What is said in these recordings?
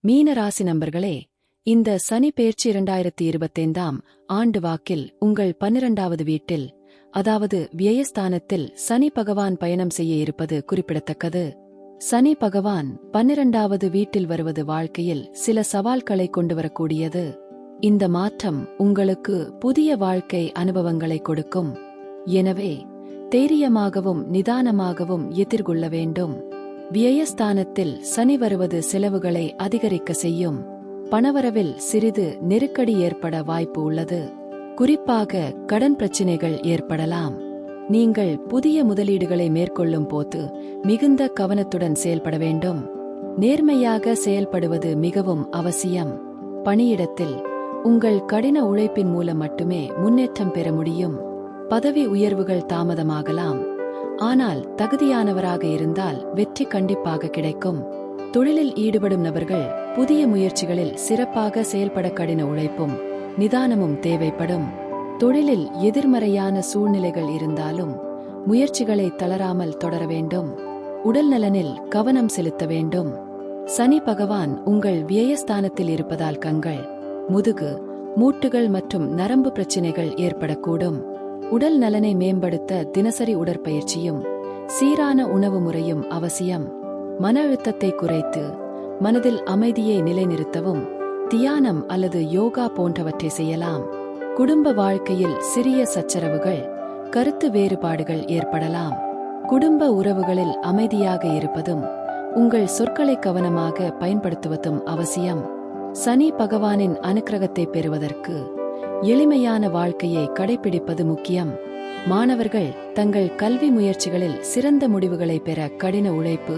மீன ராசி நண்பர்களே, இந்த சனி பெயர்ச்சி 2025ஆம் ஆண்டு வாக்கில் உங்கள் 12வது வீட்டில், அதாவது வியயஸ்தானத்தில் சனி பகவான் பயணம் செய்ய இருப்பது குறிப்பிடத்தக்கது. சனி பகவான் 12வது வீட்டில் வருவது வாழ்க்கையில் சில சவால்களை கொண்டுவரக்கூடியது. இந்த மாற்றம் உங்களுக்கு புதிய வாழ்க்கை அனுபவங்களை கொடுக்கும். எனவே தைரியமாகவும் நிதானமாகவும் எதிர்கொள்ள வேண்டும். வியயஸ்தானத்தில் சனி வருவது செலவுகளை அதிகரிக்க செய்யும். பணவரவில் சிறிது நெருக்கடி ஏற்பட வாய்ப்பு உள்ளது. குறிப்பாக கடன் பிரச்சினைகள் ஏற்படலாம். நீங்கள் புதிய முதலீடுகளை மேற்கொள்ளும் போது மிகுந்த கவனத்துடன் செயல்பட வேண்டும். நேர்மையாக செயல்படுவது மிகவும் அவசியம். பணியிடத்தில் உங்கள் கடின உழைப்பின் மூலம் மட்டுமே முன்னேற்றம் பெற முடியும். பதவி உயர்வுகள் தாமதமாகலாம். ஆனால் தகுதியானவராக இருந்தால் வெற்றி கண்டிப்பாக கிடைக்கும். தொழிலில் ஈடுபடும் நபர்கள் புதிய முயற்சிகளில் சிறப்பாக செயல்பட கடின உழைப்பும் நிதானமும் தேவைப்படும். தொழிலில் எதிர்மறையான சூழ்நிலைகள் இருந்தாலும் முயற்சிகளை தளராமல் தொடர வேண்டும். உடல் நலனில் கவனம் செலுத்த வேண்டும். சனி பகவான் உங்கள் வியயஸ்தானத்தில் இருப்பதால் கண்கள், முதுகு, மூட்டுகள் மற்றும் நரம்பு பிரச்சினைகள் ஏற்படக்கூடும். உடல் நலனை மேம்படுத்த தினசரி உடற்பயிற்சியும் சீரான உணவு முறையும் அவசியம். மன அழுத்தத்தை குறைத்து மனதில் அமைதியை நிலைநிறுத்தவும் தியானம் அல்லது யோகா போன்றவற்றை செய்யலாம். குடும்ப வாழ்க்கையில் சிறிய சச்சரவுகள், கருத்து வேறுபாடுகள் ஏற்படலாம். குடும்ப உறவுகளில் அமைதியாக இருப்பதும் உங்கள் சொற்களை கவனமாக பயன்படுத்துவதும் அவசியம். சனி பகவானின் அனுக்கிரகத்தை பெறுவதற்கு எளிமையான வாழ்க்கையை கடைபிடிப்பது முக்கியம். மாணவர்கள் தங்கள் கல்வி முயற்சிகளில் சிறந்த முடிவுகளை பெற கடின உழைப்பு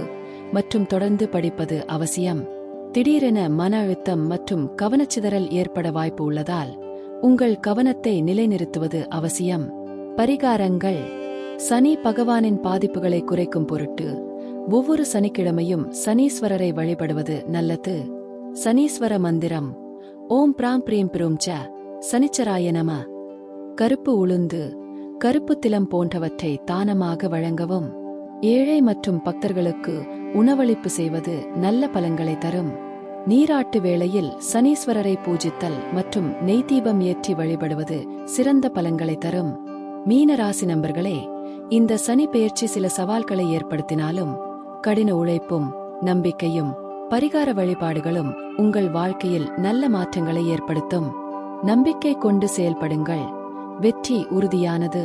மற்றும் தொடர்ந்து படிப்பது அவசியம். திடீரென மன அழுத்தம் மற்றும் கவனச்சிதறல் ஏற்பட வாய்ப்பு உள்ளதால் உங்கள் கவனத்தை நிலைநிறுத்துவது அவசியம். பரிகாரங்கள். சனி பகவானின் பாதிப்புகளை குறைக்கும் பொருட்டு ஒவ்வொரு சனிக்கிழமையும் சனீஸ்வரரை வழிபடுவது நல்லது. சனீஸ்வர மந்திரம்: ஓம் பிராம் பிரீம் பிரும் ச சனிச்சராய நம. கருப்பு உளுந்து, கருப்பு திலம் போன்றவற்றை தானமாக வழங்கவும். ஏழை மற்றும் பக்தர்களுக்கு உணவளிப்பு செய்வது நல்ல பலன்களை தரும். நீராட்டு வேளையில் சனீஸ்வரரை பூஜித்தல் மற்றும் நெய்தீபம் ஏற்றி வழிபடுவது சிறந்த பலன்களை தரும். மீன ராசி நண்பர்களே, இந்த சனி பெயர்ச்சி சில சவால்களை ஏற்படுத்தினாலும் கடின உழைப்பும் நம்பிக்கையும் பரிகார வழிபாடுகளும் உங்கள் வாழ்க்கையில் நல்ல மாற்றங்களை ஏற்படுத்தும். நம்பிக்கை கொண்டு செயல்படுங்கள். வெற்றி உறுதியானது.